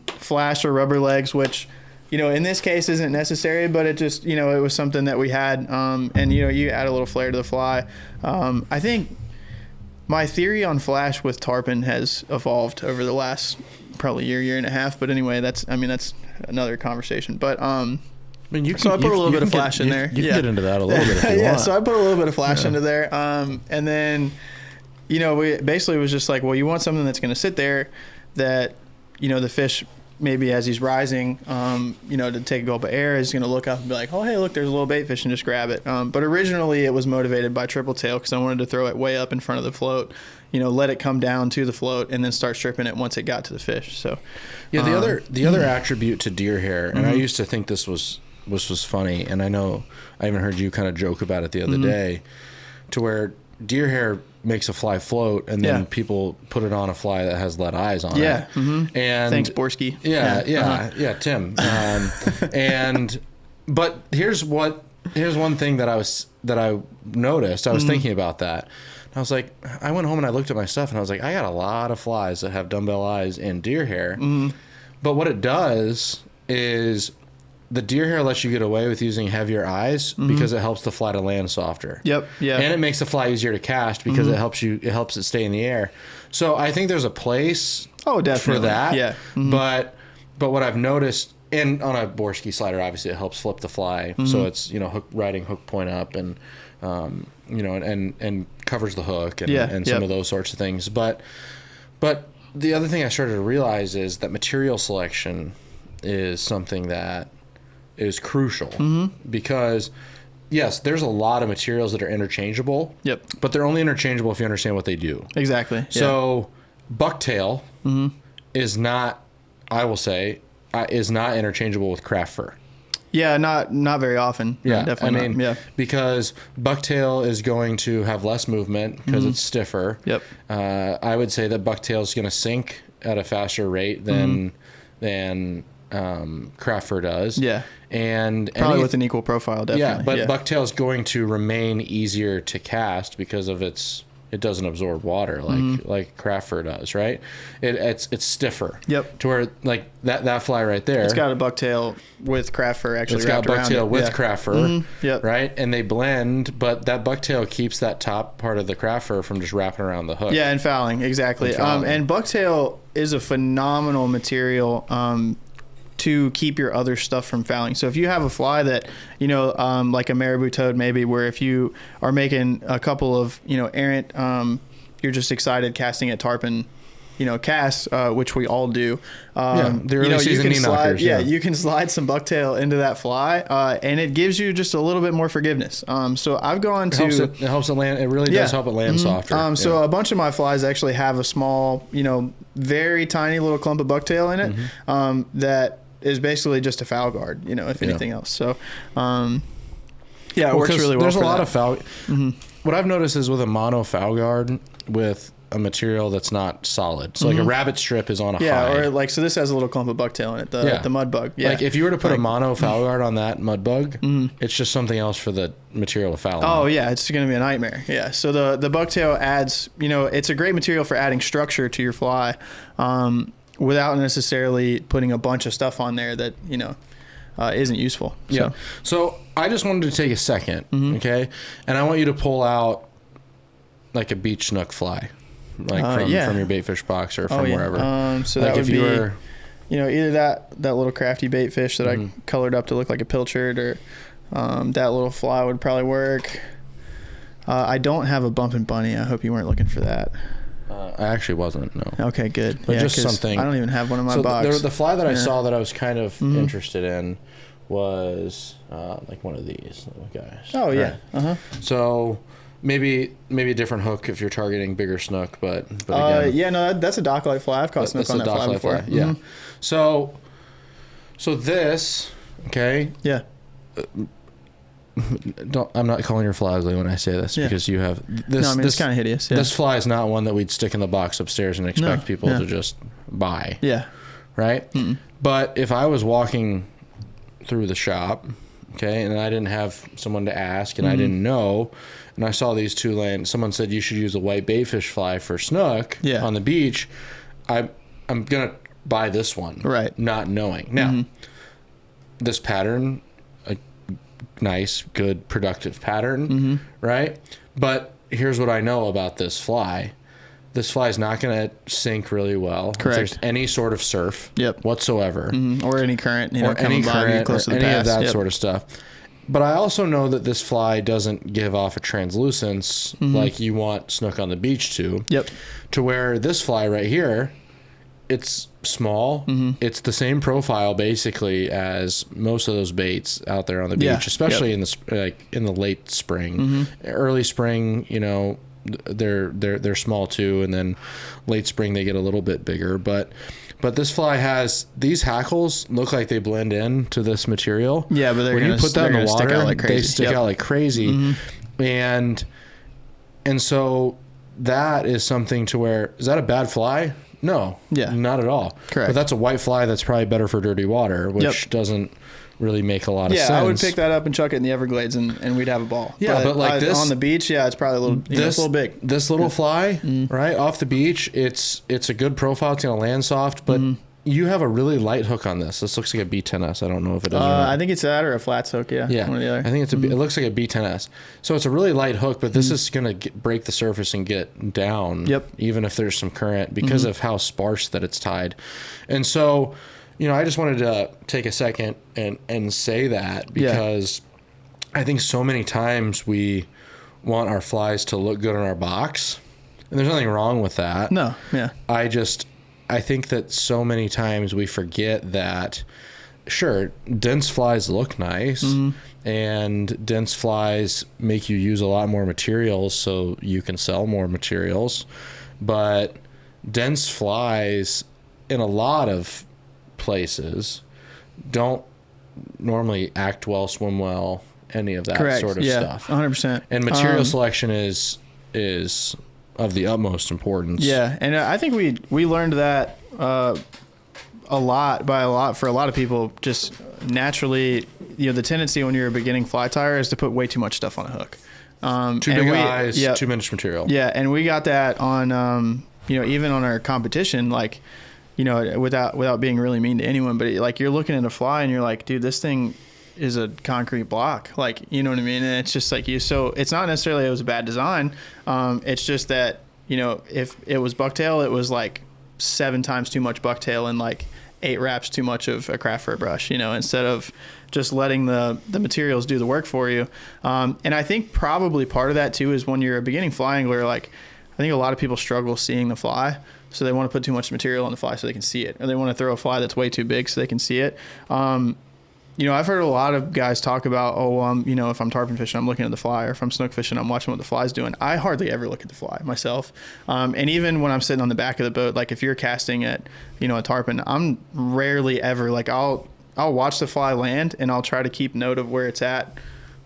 flash or rubber legs, which, in this case isn't necessary, but it just, it was something that we had. And, you add a little flair to the fly. I think my theory on flash with tarpon has evolved over the last probably year and a half. But anyway, that's another conversation. But I put a little bit of flash in there. You can get into that a little bit if you want. So I put a little bit of flash into there. And then, we basically was just like, well, you want something that's going to sit there that, the fish maybe as he's rising, to take a gulp of air, is going to look up and be like, oh, hey, look, there's a little bait fish, and just grab it. But originally it was motivated by triple tail because I wanted to throw it way up in front of the float, let it come down to the float and then start stripping it once it got to the fish. So, yeah, the other attribute to deer hair, and I used to think this was funny, and I know I even heard you kind of joke about it the other day, to where deer hair makes a fly float, and then people put it on a fly that has lead eyes on it. Yeah. And thanks, Borsky. Yeah, Tim. But here's one thing that I noticed. I was thinking about that. I was like, I went home and I looked at my stuff, and I was like, I got a lot of flies that have dumbbell eyes and deer hair. But what it does is the deer hair lets you get away with using heavier eyes because it helps the fly to land softer. Yep. Yeah. And it makes the fly easier to cast because it helps it stay in the air. So I think there's a place for that. Yeah. But what I've noticed, and on a Borsky slider, obviously it helps flip the fly. So it's, riding hook point up and, and covers the hook and some of those sorts of things. But the other thing I started to realize is that material selection is something that is crucial because yes, there's a lot of materials that are interchangeable. Yep. But they're only interchangeable if you understand what they do. Exactly. Yeah. So bucktail is not, I will say, is not interchangeable with craft fur. Yeah, not very often. Yeah, No, definitely not. Yeah. because bucktail is going to have less movement because it's stiffer. Yep. I would say that bucktail is going to sink at a faster rate than craft fur does. Yeah. And Probably with an equal profile, definitely. Yeah, but bucktail is going to remain easier to cast because of it doesn't absorb water like craft fur does, right? It's stiffer. Yep. To where like that fly right there. It's got a bucktail with craft fur actually. It's got bucktail with craft fur. Yep. Right? And they blend, but that bucktail keeps that top part of the craft fur from just wrapping around the hook. Yeah, and fouling, exactly. And bucktail is a phenomenal material to keep your other stuff from fouling. So if you have a fly that, like a marabou toad maybe, where if you are making a couple of, errant, you're just excited casting at tarpon, casts, which we all do. The early season knee knockers. Yeah, you can slide some bucktail into that fly, and it gives you just a little bit more forgiveness. So I've gone to... It helps it land. It really does help it land softer. So a bunch of my flies actually have a small, very tiny little clump of bucktail in it that is basically just a foul guard, if anything else. So, it works really well. There's a lot that. of foul. What I've noticed is with a mono foul guard with a material that's not solid. So like a rabbit strip is on a high. Yeah, or so this has a little clump of bucktail in it, the mud bug. Yeah. Like if you were to put a mono foul guard on that mud bug, it's just something else for the material to foul on. Oh yeah, it's going to be a nightmare. Yeah. So the bucktail adds, it's a great material for adding structure to your fly. Without necessarily putting a bunch of stuff on there that, isn't useful. So. Yeah. So I just wanted to take a second, okay? And I want you to pull out like a beach snook fly, like from your baitfish box or from wherever. So like that would be, either that little crafty bait fish that I colored up to look like a pilchard, or that little fly would probably work. I don't have a bumping bunny. I hope you weren't looking for that. I actually wasn't, no. Okay, good. But just something. I don't even have one in my box. The fly that I saw that I was kind of interested in was like one of these little guys. Oh, yeah. Right? So maybe a different hook if you're targeting bigger snook, but again. That's a docklight fly. I've caught snook on that fly before. Yeah. So this, okay. Yeah. I'm not calling your fly ugly when I say this because you have this. No, I mean, it's kind of hideous. Yeah. This fly is not one that we'd stick in the box upstairs and expect people to just buy. Yeah. Right. But if I was walking through the shop, okay, and I didn't have someone to ask, and I didn't know, and I saw these two land, someone said you should use a white baitfish fly for snook on the beach. I'm gonna buy this one, right? Not knowing now this pattern. Nice, good, productive pattern, right? But here's what I know about this fly. This fly is not going to sink really well. Correct. If there's any sort of surf whatsoever. Or any current, or any current, close to the any pass. of that sort of stuff. But I also know that this fly doesn't give off a translucence like you want snook on the beach to. Yep. To where this fly right here, it's small. It's the same profile basically as most of those baits out there on the beach, especially in the late spring, early spring. They're small too, and then late spring they get a little bit bigger. But this fly has these hackles look like they blend in to this material. Yeah, but when you put that in the water, they stick out like crazy, and so that is something to where is that a bad fly? No, not at all. Correct. But that's a white fly that's probably better for dirty water, which doesn't really make a lot of sense. Yeah, I would pick that up and chuck it in the Everglades, and we'd have a ball. Yeah, but like this on the beach, it's probably a little, it's a little big. This little fly, right off the beach, it's a good profile. It's gonna land soft, but you have a really light hook on this. This looks like a B10S. I don't know if it does. I think it's that or a flats hook. Yeah. One or the other. I think it looks like a B10S. So it's a really light hook, but this is gonna break the surface and get down. Yep. Even if there's some current because of how sparse that it's tied, and so. I just wanted to take a second and say that because I think so many times we want our flies to look good in our box, and there's nothing wrong with that. No, yeah. I think that so many times we forget that sure, dense flies look nice, and dense flies make you use a lot more materials so you can sell more materials. But dense flies in a lot of places don't normally act well, swim well, any of that Correct. sort of stuff. 100%. And material selection is of the utmost importance. Yeah, and I think we learned that for a lot of people. Just naturally, the tendency when you're a beginning fly tyer is to put way too much stuff on a hook. Too big eyes, too much material. Yeah, and we got that on even on our competition, like, without being really mean to anyone, but like you're looking at a fly and you're like, dude, this thing is a concrete block, like, you know what I mean? And it's just like so it's not necessarily it was a bad design. It's just that, if it was bucktail, it was like 7 times too much bucktail and like 8 wraps too much of a craft fur brush, instead of just letting the materials do the work for you. And I think probably part of that too is when you're a beginning fly angler, like I think a lot of people struggle seeing the fly. So they want to put too much material on the fly so they can see it. Or they want to throw a fly that's way too big so they can see it. I've heard a lot of guys talk about, if I'm tarpon fishing, I'm looking at the fly, or if I'm snook fishing, I'm watching what the fly's doing. I hardly ever look at the fly myself. And even when I'm sitting on the back of the boat, like if you're casting at, a tarpon, I'm rarely ever, like I'll watch the fly land and I'll try to keep note of where it's at,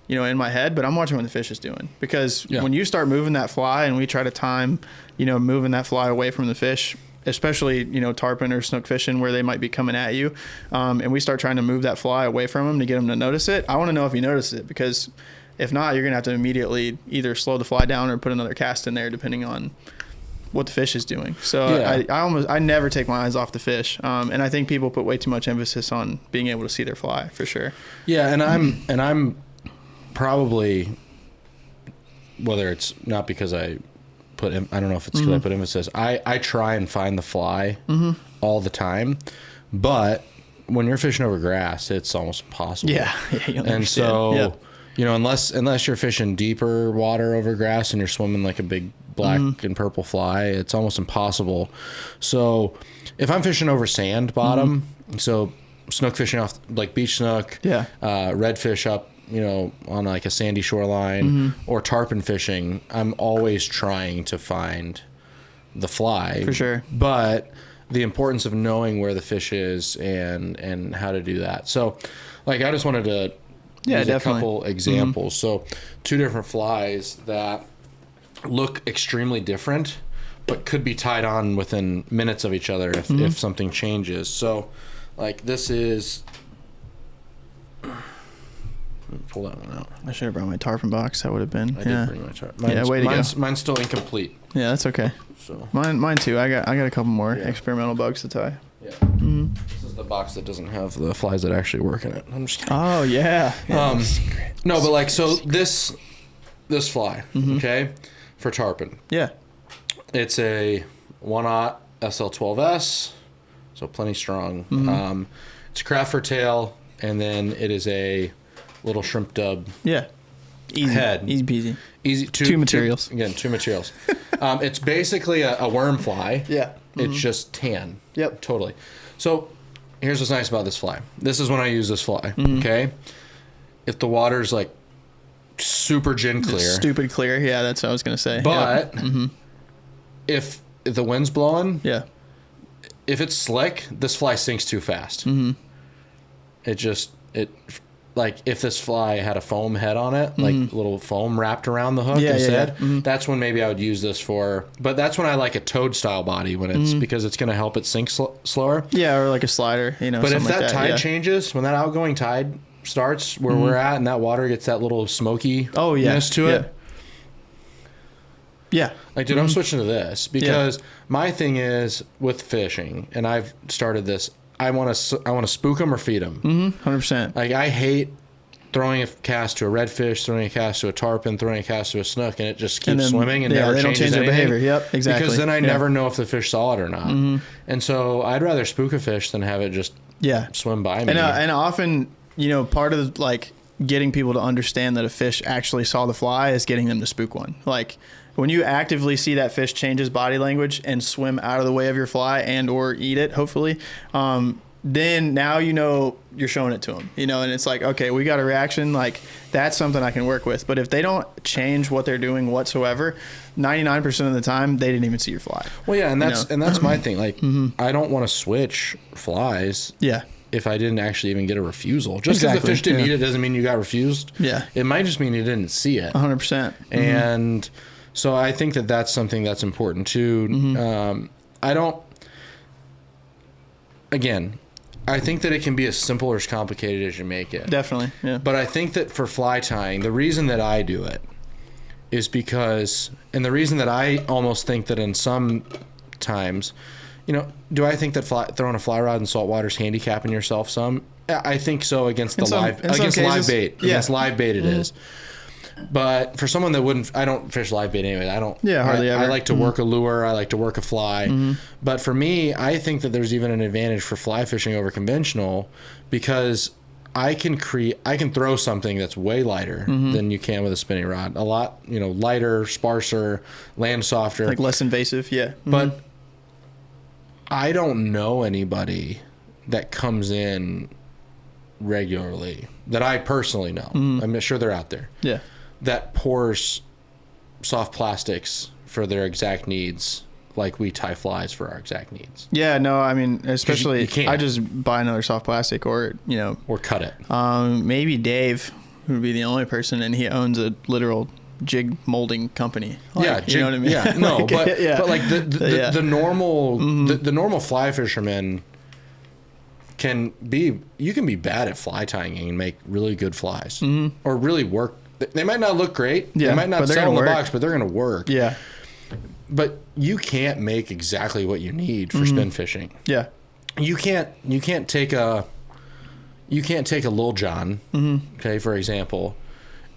in my head, but I'm watching what the fish is doing. Because when you start moving that fly and we try to time, moving that fly away from the fish, especially, tarpon or snook fishing where they might be coming at you, and we start trying to move that fly away from them to get them to notice it, I want to know if he notices it, because if not, you're going to have to immediately either slow the fly down or put another cast in there depending on what the fish is doing. So I never take my eyes off the fish. And I think people put way too much emphasis on being able to see their fly, for sure. Yeah. And I'm probably, whether it's not because I don't know if it's because I put emphasis, I try and find the fly all the time, but when you're fishing over grass, it's almost impossible. Yeah. And so, unless you're fishing deeper water over grass and you're swimming like a big black and purple fly, it's almost impossible. So if I'm fishing over sand bottom, so snook fishing off like beach snook, redfish up, on like a sandy shoreline, or tarpon fishing, I'm always trying to find the fly. For sure. But the importance of knowing where the fish is and how to do that. So like I just wanted to use a couple examples. So 2 different flies that look extremely different but could be tied on within minutes of each other if something changes. So like this is, pull that one out. I should have brought my tarpon box. That would have been. I did bring my tarpon. Way to go. Mine's still incomplete. Yeah, that's okay. So mine too. I got a couple more experimental bugs to tie. Yeah. This is the box that doesn't have the flies that actually work in it. I'm just kidding. Oh yeah. No, but like so this fly, okay, for tarpon. Yeah. It's a 1/0 SL12S, so plenty strong. It's a craft fur tail, and then it is a little shrimp dub. Yeah. Easy. Head. Easy peasy. Easy. Two materials. Two materials. It's basically a worm fly. Yeah. It's just tan. Yep. Totally. So here's what's nice about this fly. This is when I use this fly. Okay. If the water's like super gin clear. Just stupid clear. Yeah, that's what I was gonna say. But if the wind's blowing, if it's slick, this fly sinks too fast. It like if this fly had a foam head on it, like a little foam wrapped around the hook instead, that's when maybe I would use this for. But that's when I like a toad style body, when it's because it's going to help it sink slower. Yeah, or like a slider, But if that tide changes, when that outgoing tide starts where we're at, and that water gets that little smokiness to it. Yeah. Like, dude, I'm switching to this because my thing is with fishing, and I've started this. I want to spook them or feed them. 100%. Like, I hate throwing a cast to a redfish, throwing a cast to a tarpon, throwing a cast to a snook, and it just keeps swimming and never changes their anything. behavior. Yep, exactly. Because then I never know if the fish saw it or not. And so I'd rather spook a fish than have it just swim by me. And often, part of like getting people to understand that a fish actually saw the fly is getting them to spook one. Like, when you actively see that fish change his body language and swim out of the way of your fly and or eat it, hopefully, then now you're showing it to them, and it's like, okay, we got a reaction, like that's something I can work with. But if they don't change what they're doing whatsoever, 99% of the time they didn't even see your fly. Well, yeah, and that's my thing. Like, I don't want to switch flies. Yeah. If I didn't actually even get a refusal, just because the fish didn't eat it doesn't mean you got refused. Yeah. It might just mean you didn't see it. 100%. And so I think that that's something that's important too. I think that it can be as simple or as complicated as you make it. Definitely, yeah. But I think that for fly tying, the reason that I do it is because, and the reason that I almost think that in some times, do I think that throwing a fly rod in salt water is handicapping yourself some? I think so against live bait. Yeah. Against live bait it is. But for someone that wouldn't, I don't fish live bait anyway. Hardly ever. I like to work a lure. I like to work a fly. But for me, I think that there's even an advantage for fly fishing over conventional because I can throw something that's way lighter than you can with a spinning rod. A lot, lighter, sparser, land softer. Like less invasive, yeah. But I don't know anybody that comes in regularly that I personally know. I'm sure they're out there. Yeah. That pours soft plastics for their exact needs like we tie flies for our exact needs. Yeah, no, I mean, especially you can't. I just buy another soft plastic or cut it. Maybe Dave, who would be the only person, and he owns a literal jig molding company. You know what I mean? Yeah, no, but like the normal the normal fly fisherman you can be bad at fly tying and make really good flies or really work. They might not look great. Yeah, they might not sell in the box, but they're going to work. Yeah. But you can't make exactly what you need for spin fishing. Yeah. You can't take a Lil John, okay, for example,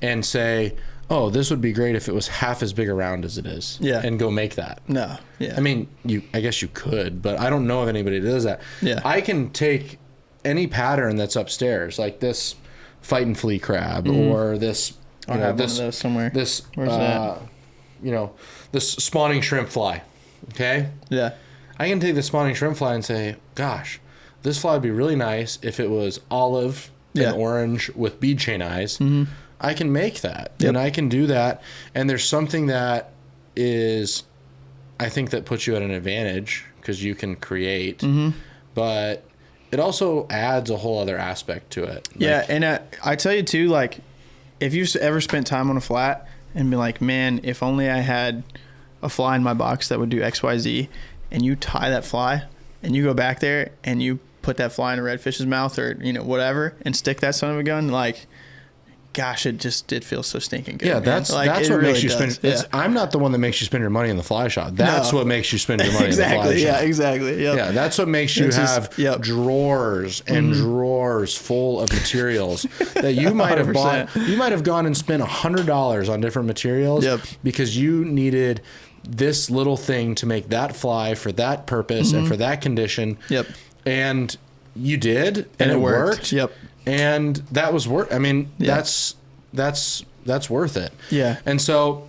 and say, oh, this would be great if it was half as big around as it is. Yeah. And go make that. No. Yeah. I mean, I guess you could, but I don't know of anybody that does that. Yeah. I can take any pattern that's upstairs, like this fight and flee crab or this, I have one of those somewhere. This, where's that? This spawning shrimp fly. Okay. Yeah. I can take the spawning shrimp fly and say, gosh, this fly would be really nice if it was olive and orange with bead chain eyes. I can make that and I can do that. And there's something that is, I think that puts you at an advantage because you can create, but it also adds a whole other aspect to it. Yeah. And I tell you too, like if you've ever spent time on a flat and be like, man, if only I had a fly in my box that would do X, Y, Z, and you tie that fly and you go back there and you put that fly in a redfish's mouth or, whatever and stick that son of a gun, like, gosh, it feels so stinking good. Yeah, man. that's what really makes you does. spend. I'm not the one that makes you spend your money in the fly shop. That's what makes you spend your money in the fly shop. Yeah, exactly. Yep. Yeah, that's what makes you have drawers and drawers full of materials that you might have bought. You might have gone and spent $100 on different materials because you needed this little thing to make that fly for that purpose and for that condition. Yep. And you did, and it worked. Yep. And that was worth. I mean, that's worth it. Yeah. And so,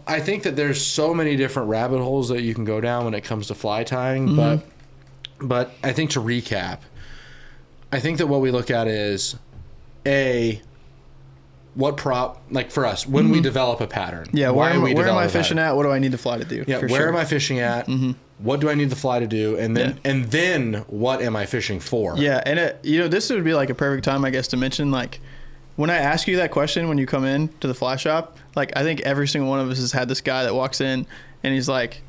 I think that there's so many different rabbit holes that you can go down when it comes to fly tying. But I think to recap, I think that what we look at is like for us when we develop a pattern. Yeah. Where am I fishing at? What do I need the fly to do? Yeah. Where am I fishing at? What do I need the fly to do? And then what am I fishing for? Yeah. And this would be like a perfect time, I guess, to mention, like, when I ask you that question, when you come in to the fly shop, like, I think every single one of us has had this guy that walks in and he's like,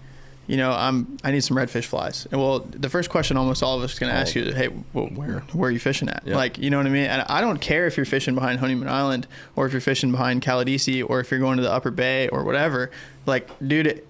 I need some redfish flies. And well, the first question almost all of us is going to ask you, hey, well, where are you fishing at? Yeah. Like, you know what I mean? And I don't care if you're fishing behind Honeymoon Island or if you're fishing behind Caladisi or if you're going to the Upper Bay or whatever. Like, dude,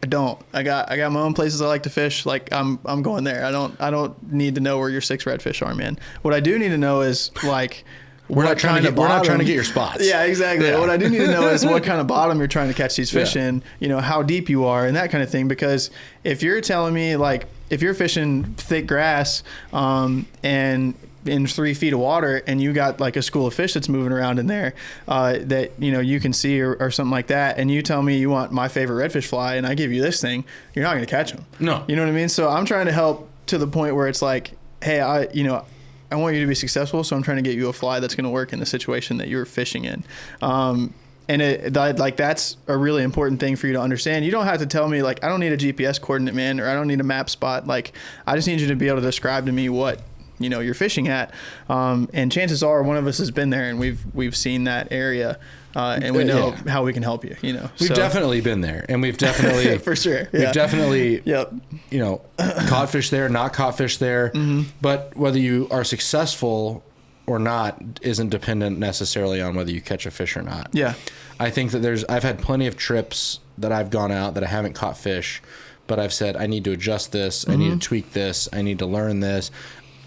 I don't. I got my own places I like to fish. Like, I'm going there. I don't need to know where your 6 redfish are, man. What I do need to know is, like, we're not trying to get your spots. Yeah, exactly. Yeah. What I do need to know is what kind of bottom you're trying to catch these fish in, how deep you are and that kind of thing. Because if you're telling me, like, if you're fishing thick grass and in 3 feet of water and you got like a school of fish that's moving around in there that, you can see or something like that, and you tell me you want my favorite redfish fly and I give you this thing, you're not going to catch them. No. You know what I mean? So I'm trying to help to the point where it's like, hey, I want you to be successful, so I'm trying to get you a fly that's going to work in the situation that you're fishing in. And that's a really important thing for you to understand. You don't have to tell me, like, I don't need a GPS coordinate, man, or I don't need a map spot. Like, I just need you to be able to describe to me what, you're fishing at. And chances are one of us has been there and we've seen that area. And we know how we can help you, We've definitely been there, and we've definitely for sure. We've definitely caught fish there, not caught fish there. But whether you are successful or not isn't dependent necessarily on whether you catch a fish or not. Yeah. I think that I've had plenty of trips that I've gone out that I haven't caught fish, but I've said, I need to adjust this. I need to tweak this. I need to learn this.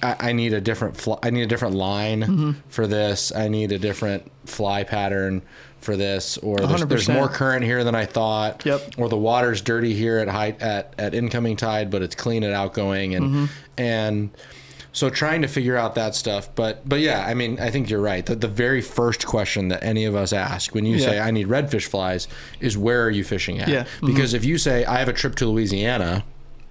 I need a different line for this. I need a different fly pattern for this, or there's more current here than I thought. Yep. Or the water's dirty here at incoming tide, but it's clean at outgoing, and so trying to figure out that stuff. But yeah, I mean, I think you're right. The very first question that any of us ask when you say I need redfish flies is, where are you fishing at? Yeah. Because if you say I have a trip to Louisiana.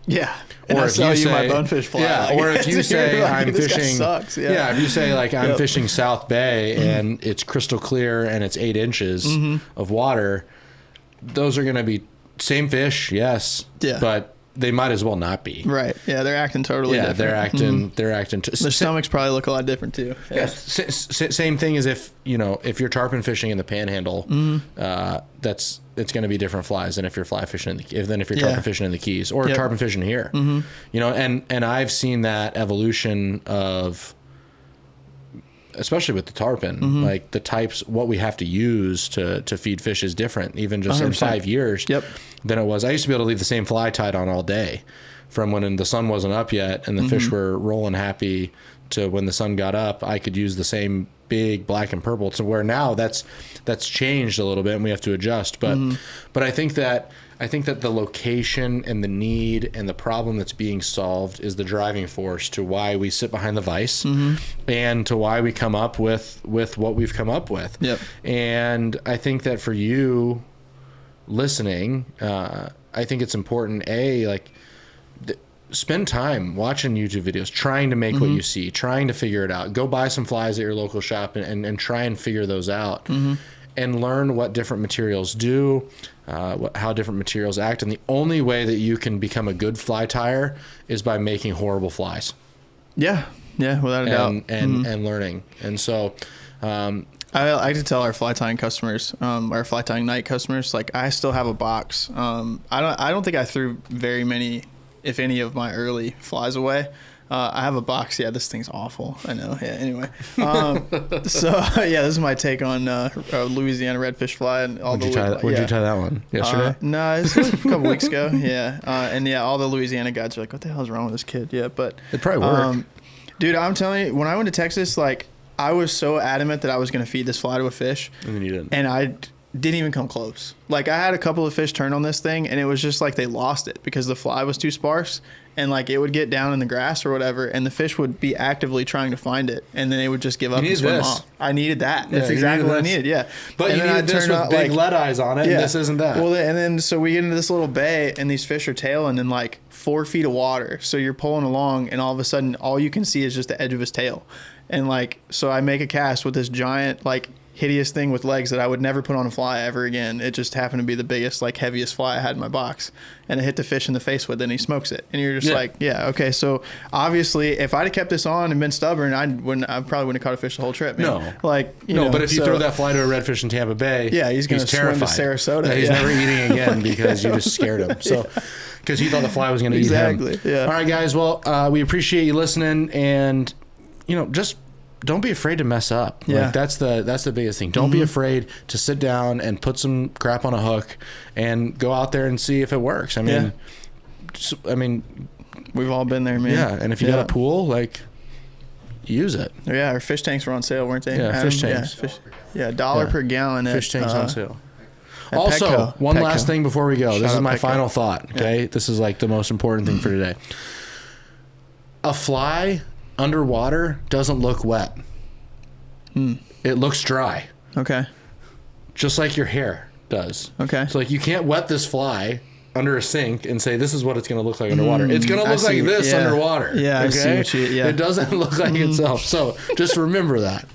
Yeah. Or if you say my bonefish fly. Yeah. Like, or if you say like, I'm fishing. Sucks. Yeah. If you say like I'm fishing South Bay and it's crystal clear and it's 8 inches of water, those are going to be same fish, yes. Yeah. But they might as well not be. Right. Yeah. They're acting totally different. They're acting. They're acting. Their stomachs probably look a lot different too. Yeah. Same thing as if you're tarpon fishing in the Panhandle, it's going to be different flies than if you're fly fishing than if you're tarpon fishing in the Keys or tarpon fishing here. And I've seen that evolution of, especially with the tarpon, like the types, what we have to use to feed fish is different, even just 100%. In 5 years than it was. I used to be able to leave the same fly tied on all day from when the sun wasn't up yet and the fish were rolling happy to when the sun got up. I could use the same big black and purple, to where now that's changed a little bit and we have to adjust. But I think that the location and the need and the problem that's being solved is the driving force to why we sit behind the vise and to why we come up with what we've come up with. Yep. And I think that for you listening, I think it's important, spend time watching YouTube videos, trying to make what you see, trying to figure it out. Go buy some flies at your local shop and try and figure those out and learn what different materials do, how different materials act. And the only way that you can become a good fly tyer is by making horrible flies. Yeah. Yeah. Without a doubt. And learning. And so, I like to tell our fly tying customers, our fly tying night customers, like, I still have a box. I don't think I threw very many, if any, of my early flies away. I have a box. Yeah, this thing's awful. I know. Yeah. Anyway, this is my take on Louisiana redfish fly and all Where'd you tie that one? Yesterday? No, it's a couple weeks ago. Yeah, all the Louisiana guys are like, "What the hell is wrong with this kid?" Yeah, but it probably worked. Dude, I'm telling you, when I went to Texas, like, I was so adamant that I was going to feed this fly to a fish, and then you didn't. And I didn't even come close. Like, I had a couple of fish turn on this thing, and it was just like they lost it because the fly was too sparse, and like it would get down in the grass or whatever, and the fish would be actively trying to find it, and then they would just give up and swim off. I needed that. That's exactly what I needed. Yeah, but you needed this with big lead eyes on it. Yeah. And this isn't that. Well, and then so we get into this little bay, and these fish are tailing in like 4 feet of water. So you're pulling along, and all of a sudden, all you can see is just the edge of his tail. And like, so I make a cast with this giant, like, hideous thing with legs that I would never put on a fly ever again. It just happened to be the biggest, like, heaviest fly I had in my box, and it hit the fish in the face with it, and he smokes it. And you're just like, okay. So obviously, if I'd have kept this on and been stubborn, I probably wouldn't have caught a fish the whole trip. Man. No, like, but if you throw that fly to a redfish in Tampa Bay, he's going to swim to Sarasota. Yeah, he's never eating again because you just scared him. So. Because he thought the fly was going to eat him. Exactly. Yeah. All right, guys. Well, we appreciate you listening, and just don't be afraid to mess up. Yeah. Like, that's the biggest thing. Don't be afraid to sit down and put some crap on a hook and go out there and see if it works. I mean, we've all been there, man. Yeah. And if you got a pool, like, use it. Yeah. Our fish tanks were on sale, weren't they? Yeah. Fish tanks. $1 per gallon. Fish tanks on sale. Also, one last thing before we go. This is my final thought, okay? Yeah. This is like the most important thing for today. A fly underwater doesn't look wet. It looks dry. Okay. Just like your hair does. Okay. So, like, you can't wet this fly under a sink and say, this is what it's going to look like underwater. It's going to look like this underwater. Yeah, I see what you, It doesn't look like itself. So just remember that.